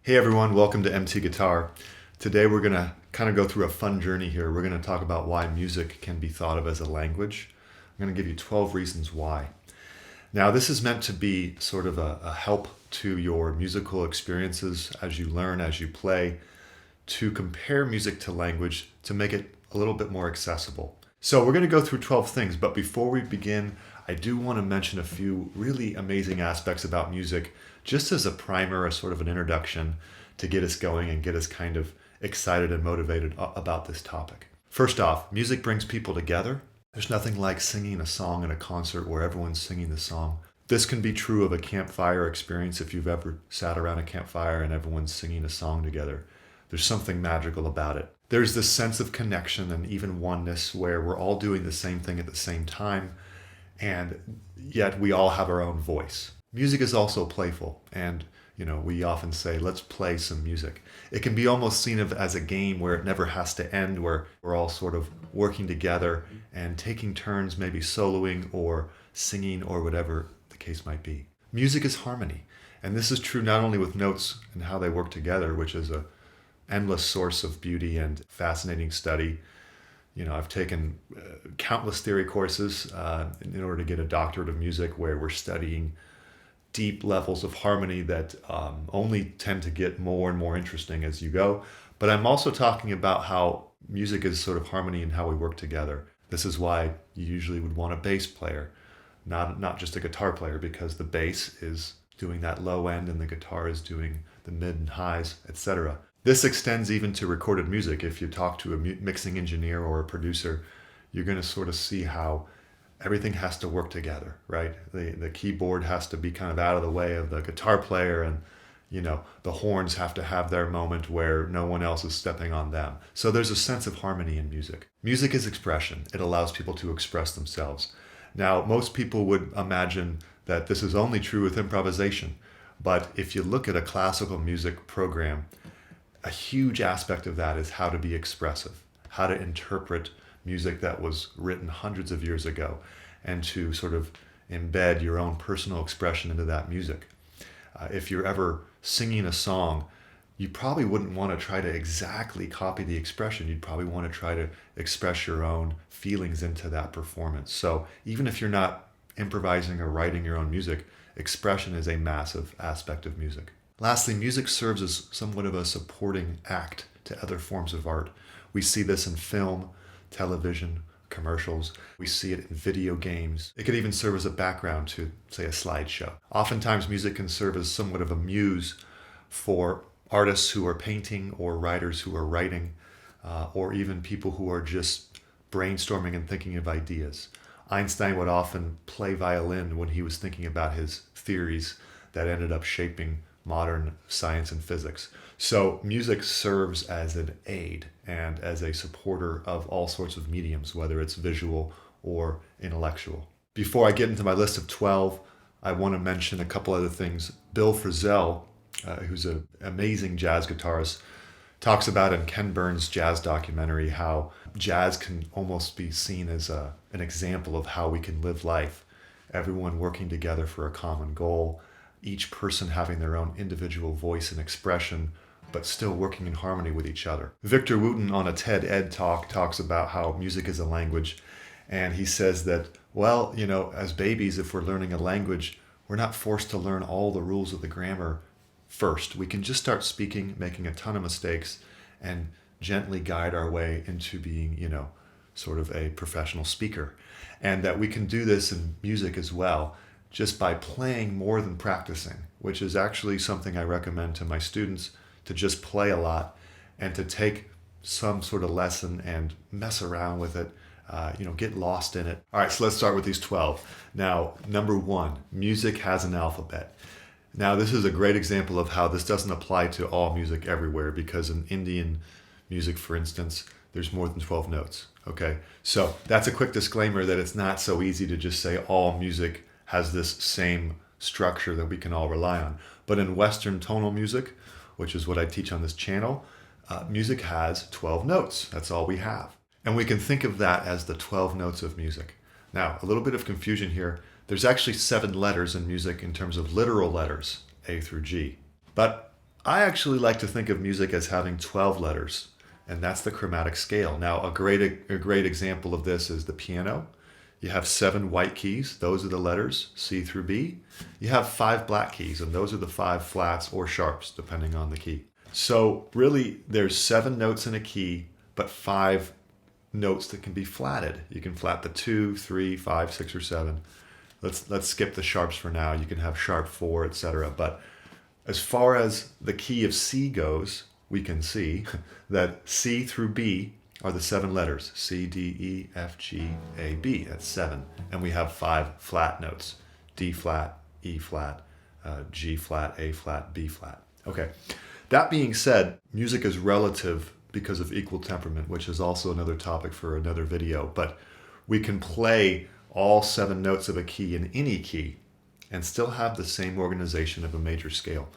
Hey everyone, welcome to MT Guitar. Today we're going to kind of go through a fun journey here. We're going to talk about why music can be thought of as a language. I'm going to give you 12 reasons why. Now, this is meant to be sort of a help to your musical experiences as you learn, as you play, to compare music to language to make it a little bit more accessible. So we're going to go through 12 things, but before we begin, I do want to mention a few really amazing aspects about music, just as a primer, a sort of an introduction to get us going and get us kind of excited and motivated about this topic. First off, music brings people together. There's nothing like singing a song in a concert where everyone's singing the song. This can be true of a campfire experience if you've ever sat around a campfire and everyone's singing a song together. There's something magical about it. There's this sense of connection and even oneness where we're all doing the same thing at the same time, and yet we all have our own voice. Music is also playful, and we often say, let's play some music. It can be almost seen as a game where it never has to end, where we're all sort of working together and taking turns, maybe soloing or singing or whatever the case might be. Music is harmony, and this is true not only with notes and how they work together, which is an endless source of beauty and fascinating study. I've taken countless theory courses in order to get a doctorate of music where we're studying deep levels of harmony that only tend to get more and more interesting as you go. But I'm also talking about how music is sort of harmony and how we work together. This is why you usually would want a bass player, not just a guitar player, because the bass is doing that low end and the guitar is doing the mid and highs, etc. This extends even to recorded music. If you talk to a mixing engineer or a producer, you're going to sort of see how everything has to work together, right? The keyboard has to be kind of out of the way of the guitar player, and the horns have to have their moment where no one else is stepping on them. So there's a sense of harmony in music. Music is expression. It allows people to express themselves. Now, most people would imagine that this is only true with improvisation, but if you look at a classical music program, a huge aspect of that is how to be expressive, how to interpret music that was written hundreds of years ago, and to sort of embed your own personal expression into that music. If you're ever singing a song, you probably wouldn't want to try to exactly copy the expression. You'd probably want to try to express your own feelings into that performance. So even if you're not improvising or writing your own music, expression is a massive aspect of music. Lastly, music serves as somewhat of a supporting act to other forms of art. We see this in film, television, commercials. We see it in video games. It could even serve as a background to, say, a slideshow. Oftentimes, music can serve as somewhat of a muse for artists who are painting or writers who are writing, or even people who are just brainstorming and thinking of ideas. Einstein would often play violin when he was thinking about his theories that ended up shaping modern science and physics. So music serves as an aid and as a supporter of all sorts of mediums, whether it's visual or intellectual. Before I get into my list of 12, I want to mention a couple other things. Bill Frisell, who's an amazing jazz guitarist, talks about in Ken Burns' jazz documentary how jazz can almost be seen as an example of how we can live life. Everyone working together for a common goal, each person having their own individual voice and expression, but still working in harmony with each other. Victor Wooten on a TED Ed talk talks about how music is a language, and he says that, as babies, if we're learning a language, we're not forced to learn all the rules of the grammar first. We can just start speaking, making a ton of mistakes, and gently guide our way into being, sort of a professional speaker. And that we can do this in music as well, just by playing more than practicing, which is actually something I recommend to my students, to just play a lot and to take some sort of lesson and mess around with it, get lost in it. All right, so let's start with these 12. Now, number 1, music has an alphabet. Now, this is a great example of how this doesn't apply to all music everywhere, because in Indian music, for instance, there's more than 12 notes, okay? So that's a quick disclaimer that it's not so easy to just say all music has this same structure that we can all rely on. But in Western tonal music, which is what I teach on this channel, music has 12 notes. That's all we have. And we can think of that as the 12 notes of music. Now, a little bit of confusion here. There's actually 7 letters in music in terms of literal letters, A through G. But I actually like to think of music as having 12 letters, and that's the chromatic scale. Now, a great example of this is the piano. You have 7 white keys, those are the letters, C through B. You have 5 black keys, and those are the 5 flats or sharps, depending on the key. So really, there's 7 notes in a key, but 5 notes that can be flatted. You can flat the 2, 3, 5, 6, or 7. Let's skip the sharps for now. You can have sharp 4, etc. But as far as the key of C goes, we can see that C through B are the 7 letters. C, D, E, F, G, A, B. That's 7. And we have 5 flat notes. D flat, E flat, G flat, A flat, B flat. Okay. That being said, music is relative because of equal temperament, which is also another topic for another video. But we can play all 7 notes of a key in any key and still have the same organization of a major scale.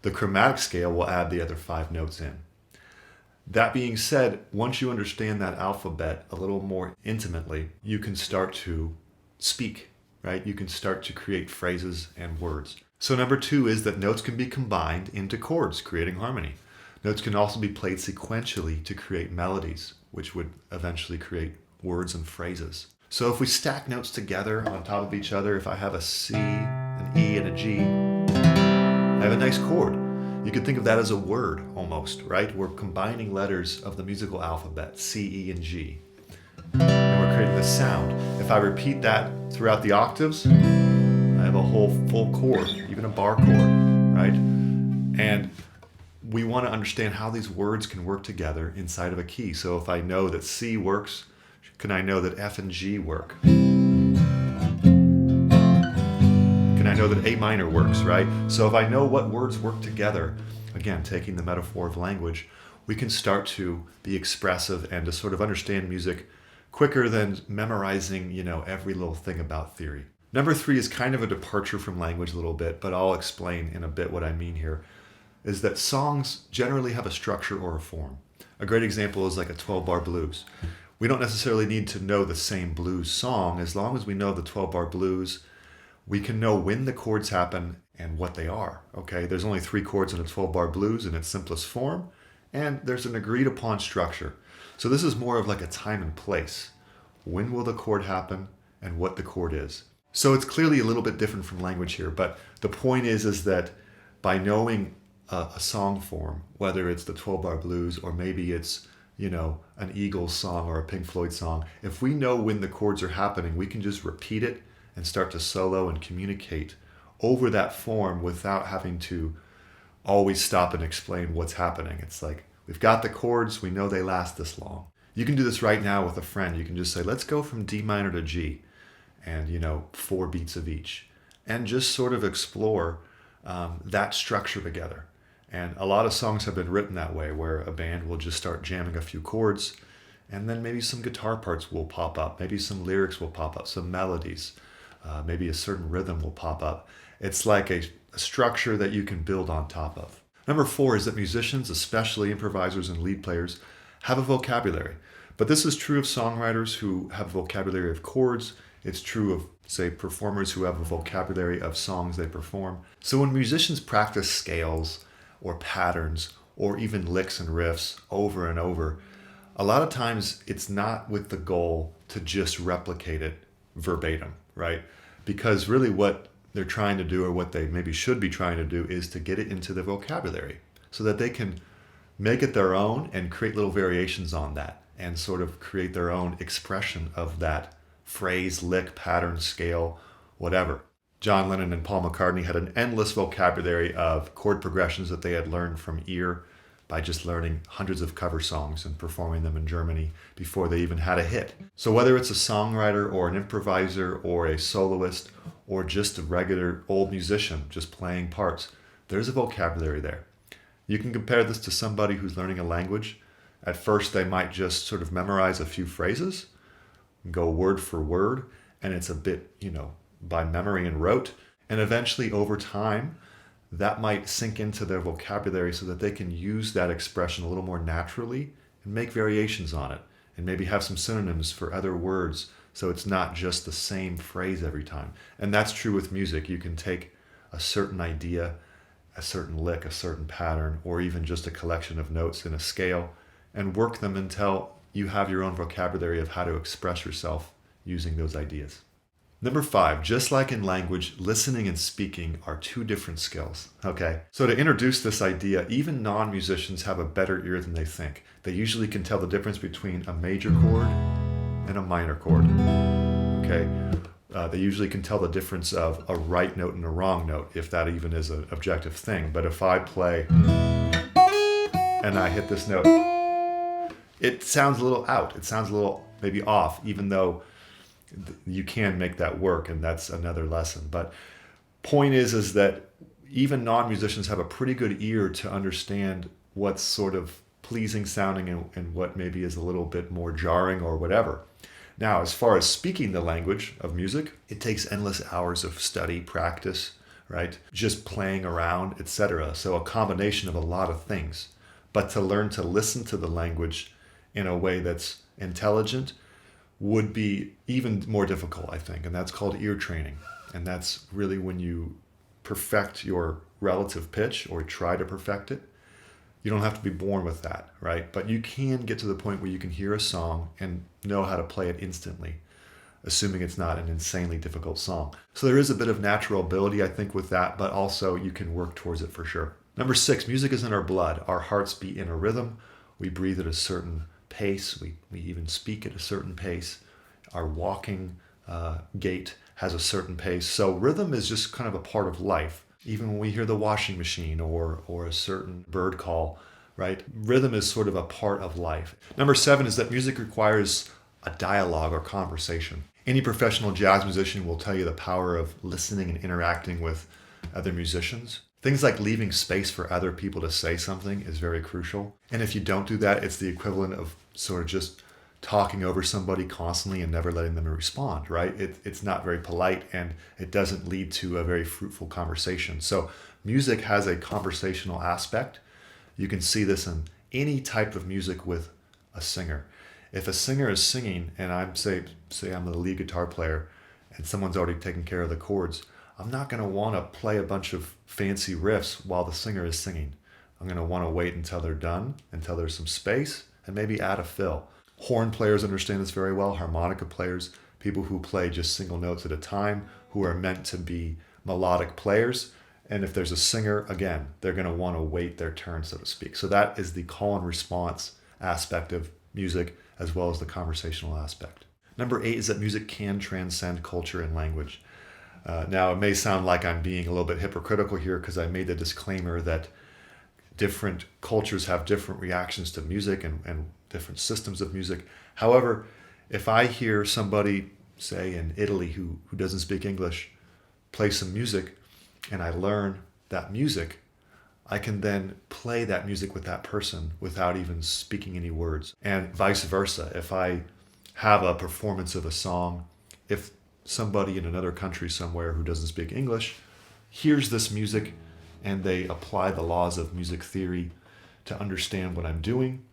The chromatic scale will add the other 5 notes in. That being said, once you understand that alphabet a little more intimately, you can start to speak, right? You can start to create phrases and words. So number 2 is that notes can be combined into chords, creating harmony. Notes can also be played sequentially to create melodies, which would eventually create words and phrases. So if we stack notes together on top of each other, if I have a C, an E, and a G, I have a nice chord. You could think of that as a word almost, right? We're combining letters of the musical alphabet, C, E, and G. And we're creating the sound. If I repeat that throughout the octaves, I have a whole full chord, even a bar chord, right? And we want to understand how these words can work together inside of a key. So if I know that C works, can I know that F and G work? Can I know that A minor works, right? So if I know what words work together, again, taking the metaphor of language, we can start to be expressive and to sort of understand music quicker than memorizing, every little thing about theory. Number 3 is kind of a departure from language a little bit, but I'll explain in a bit what I mean here, is that songs generally have a structure or a form. A great example is like a 12-bar blues. We don't necessarily need to know the same blues song. As long as we know the 12-bar blues, we can know when the chords happen and what they are, okay? There's only 3 chords in a 12-bar blues in its simplest form, and there's an agreed upon structure. So this is more of like a time and place. When will the chord happen and what the chord is? So it's clearly a little bit different from language here, but the point is that by knowing a song form, whether it's the 12-bar blues or maybe it's an Eagles song or a Pink Floyd song, if we know when the chords are happening, we can just repeat it and start to solo and communicate over that form without having to always stop and explain what's happening. It's like, we've got the chords, we know they last this long. You can do this right now with a friend. You can just say, let's go from D minor to G and, 4 beats of each, and just sort of explore that structure together. And a lot of songs have been written that way, where a band will just start jamming a few chords, and then maybe some guitar parts will pop up, maybe some lyrics will pop up, some melodies, maybe a certain rhythm will pop up. It's like a structure that you can build on top of. Number 4 is that musicians, especially improvisers and lead players, have a vocabulary. But this is true of songwriters who have a vocabulary of chords. It's true of, say, performers who have a vocabulary of songs they perform. So when musicians practice scales or patterns or even licks and riffs over and over, a lot of times it's not with the goal to just replicate it verbatim, right? Because really what they're trying to do, or what they maybe should be trying to do, is to get it into the vocabulary so that they can make it their own and create little variations on that and sort of create their own expression of that phrase, lick, pattern, scale, whatever. John Lennon and Paul McCartney had an endless vocabulary of chord progressions that they had learned from ear by just learning hundreds of cover songs and performing them in Germany before they even had a hit. So whether it's a songwriter or an improviser or a soloist or just a regular old musician just playing parts, there's a vocabulary there. You can compare this to somebody who's learning a language. At first, they might just sort of memorize a few phrases, go word for word, and it's a bit, by memory and rote. And eventually, over time, that might sink into their vocabulary so that they can use that expression a little more naturally and make variations on it, and maybe have some synonyms for other words so it's not just the same phrase every time. And that's true with music. You can take a certain idea a certain lick, a certain pattern, or even just a collection of notes in a scale, and work them until you have your own vocabulary of how to express yourself using those ideas. Number 5, just like in language, listening and speaking are two different skills. Okay, so to introduce this idea, even non-musicians have a better ear than they think. They usually can tell the difference between a major chord and a minor chord. Okay, they usually can tell the difference of a right note and a wrong note, if that even is an objective thing. But if I play and I hit this note, it sounds a little out. It sounds a little maybe off, even though you can make that work, and that's another lesson. But point is that even non-musicians have a pretty good ear to understand what's sort of pleasing sounding and what maybe is a little bit more jarring or whatever. Now, as far as speaking the language of music, it takes endless hours of study, practice, right? Just playing around, etc. So a combination of a lot of things. But to learn to listen to the language in a way that's intelligent would be even more difficult, I think. And that's called ear training. And that's really when you perfect your relative pitch or try to perfect it. You don't have to be born with that, right? But you can get to the point where you can hear a song and know how to play it instantly, assuming it's not an insanely difficult song. So there is a bit of natural ability, I think, with that, but also you can work towards it for sure. Number 6, music is in our blood. Our hearts beat in a rhythm. We breathe at a certain pace. We even speak at a certain pace. Our walking gait has a certain pace. So rhythm is just kind of a part of life. Even when we hear the washing machine or a certain bird call, right? Rhythm is sort of a part of life. Number 7 is that music requires a dialogue or conversation. Any professional jazz musician will tell you the power of listening and interacting with other musicians. Things like leaving space for other people to say something is very crucial. And if you don't do that, it's the equivalent of sort of just talking over somebody constantly and never letting them respond, right? It's not very polite, and it doesn't lead to a very fruitful conversation. So music has a conversational aspect. You can see this in any type of music with a singer. If a singer is singing and I'm say I'm the lead guitar player and someone's already taken care of the chords, I'm not going to want to play a bunch of fancy riffs while the singer is singing. I'm going to want to wait until they're done, until there's some space, and maybe add a fill. Horn players understand this very well, harmonica players, people who play just single notes at a time, who are meant to be melodic players. And if there's a singer, again, they're going to want to wait their turn, so to speak. So that is the call and response aspect of music, as well as the conversational aspect. Number 8 is that music can transcend culture and language. Now, it may sound like I'm being a little bit hypocritical here because I made the disclaimer that different cultures have different reactions to music and different systems of music. However, if I hear somebody, say in Italy, who doesn't speak English, play some music, and I learn that music, I can then play that music with that person without even speaking any words. And vice versa. If I have a performance of a song, if somebody in another country somewhere who doesn't speak English hears this music and they apply the laws of music theory to understand what I'm doing,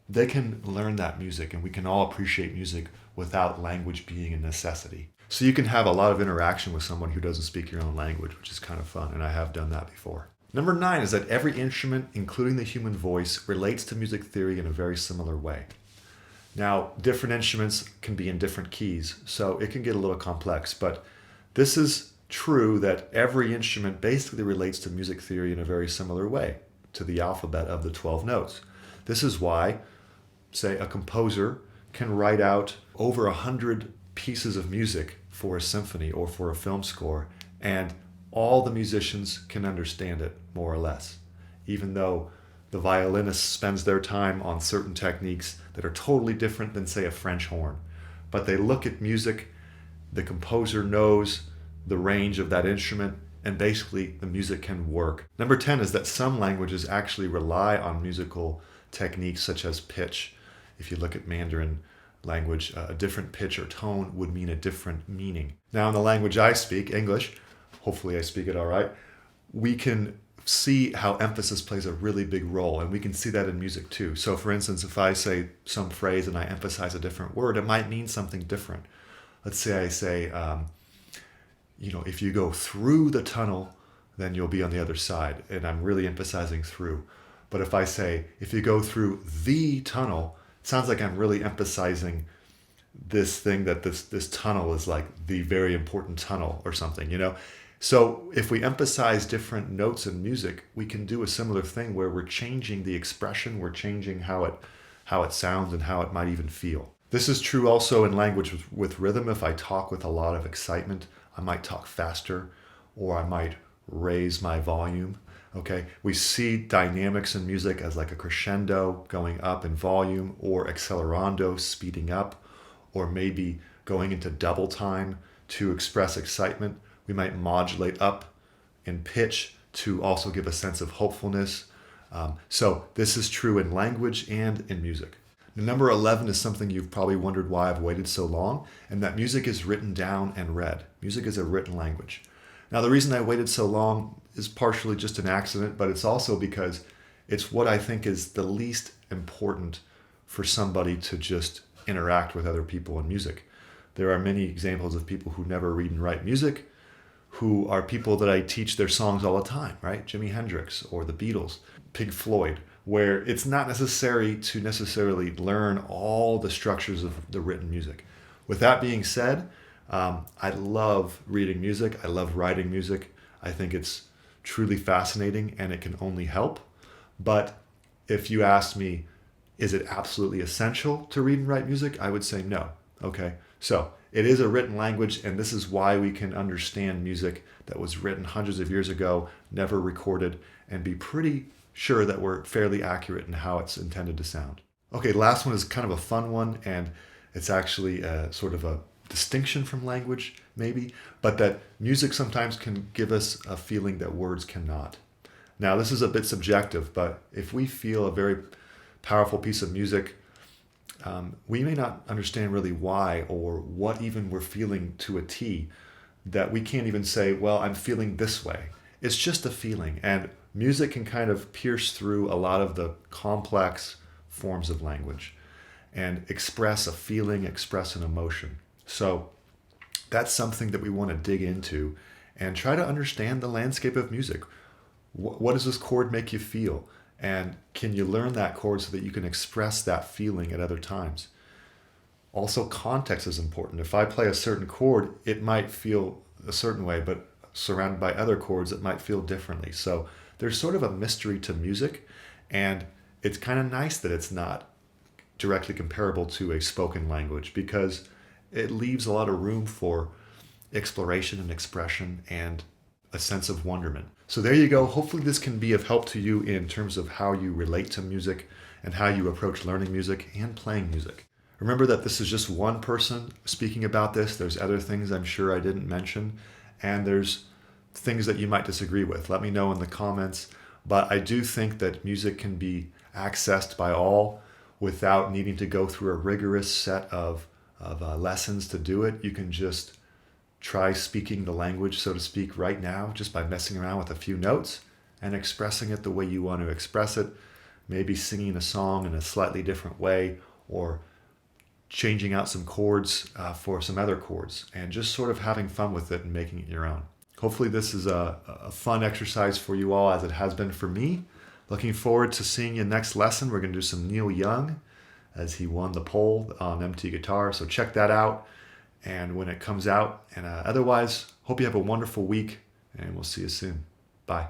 they can learn that music, and we can all appreciate music without language being a necessity. So you can have a lot of interaction with someone who doesn't speak your own language, which is kind of fun, and I have done that before. Number 9 is that every instrument, including the human voice, relates to music theory in a very similar way. Now, different instruments can be in different keys, so it can get a little complex, but this is true that every instrument basically relates to music theory in a very similar way to the alphabet of the 12 notes. This is why, say, a composer can write out over 100 pieces of music for a symphony or for a film score, and all the musicians can understand it, more or less, even though the violinist spends their time on certain techniques that are totally different than, say, a French horn. But they look at music, the composer knows the range of that instrument, and basically the music can work. Number 10 is that some languages actually rely on musical techniques such as pitch. If you look at Mandarin language, a different pitch or tone would mean a different meaning. Now, in the language I speak, English, hopefully I speak it all right, we can see how emphasis plays a really big role, and we can see that in music too. So for instance, if I say some phrase and I emphasize a different word, it might mean something different. Let's say I say, if you go through the tunnel, then you'll be on the other side. And I'm really emphasizing through. But if I say, if you go through the tunnel, it sounds like I'm really emphasizing this thing, that this tunnel is like the very important tunnel or something, you know? So if we emphasize different notes in music, we can do a similar thing where we're changing the expression, we're changing how it sounds and how it might even feel. This is true also in language with rhythm. If I talk with a lot of excitement, I might talk faster, or I might raise my volume. Okay, we see dynamics in music as like a crescendo going up in volume, or accelerando speeding up, or maybe going into double time to express excitement. We might modulate up in pitch to also give a sense of hopefulness. So this is true in language and in music. Now, number 11 is something you've probably wondered why I've waited so long, and that music is written down and read. Music is a written language. Now, the reason I waited so long is partially just an accident, but it's also because it's what I think is the least important for somebody to just interact with other people in music. There are many examples of people who never read and write music, who are people that I teach their songs all the time, right? Jimi Hendrix or the Beatles, Pink Floyd, where it's not necessary to necessarily learn all the structures of the written music. With that being said, I love reading music. I love writing music. I think it's truly fascinating and it can only help. But if you ask me, is it absolutely essential to read and write music? I would say no. Okay, so it is a written language, and this is why we can understand music that was written hundreds of years ago, never recorded, and be pretty sure that we're fairly accurate in how it's intended to sound. Okay, last one is kind of a fun one, and it's actually sort of a distinction from language, maybe, but that music sometimes can give us a feeling that words cannot. Now, this is a bit subjective, but if we feel a very powerful piece of music, we may not understand really why or what even we're feeling to a T, that we can't even say, well, I'm feeling this way. It's just a feeling. And music can kind of pierce through a lot of the complex forms of language and express a feeling, express an emotion. So that's something that we want to dig into and try to understand the landscape of music. What does this chord make you feel? And can you learn that chord so that you can express that feeling at other times? Also, context is important. If I play a certain chord, it might feel a certain way, but surrounded by other chords, it might feel differently. So there's sort of a mystery to music, and it's kind of nice that it's not directly comparable to a spoken language, because it leaves a lot of room for exploration and expression and a sense of wonderment. So there you go. Hopefully this can be of help to you in terms of how you relate to music and how you approach learning music and playing music. Remember that this is just one person speaking about this. There's other things I'm sure I didn't mention, and there's things that you might disagree with. Let me know in the comments. But I do think that music can be accessed by all without needing to go through a rigorous set of lessons to do it. You can just try speaking the language, so to speak, right now, just by messing around with a few notes and expressing it the way you want to express it. Maybe singing a song in a slightly different way, or changing out some chords for some other chords, and just sort of having fun with it and making it your own. Hopefully this is a fun exercise for you all, as it has been for me. Looking forward to seeing you next lesson. We're going to do some Neil Young, as he won the poll on MT Guitar, so check that out. And when it comes out, and otherwise, hope you have a wonderful week, and we'll see you soon. Bye.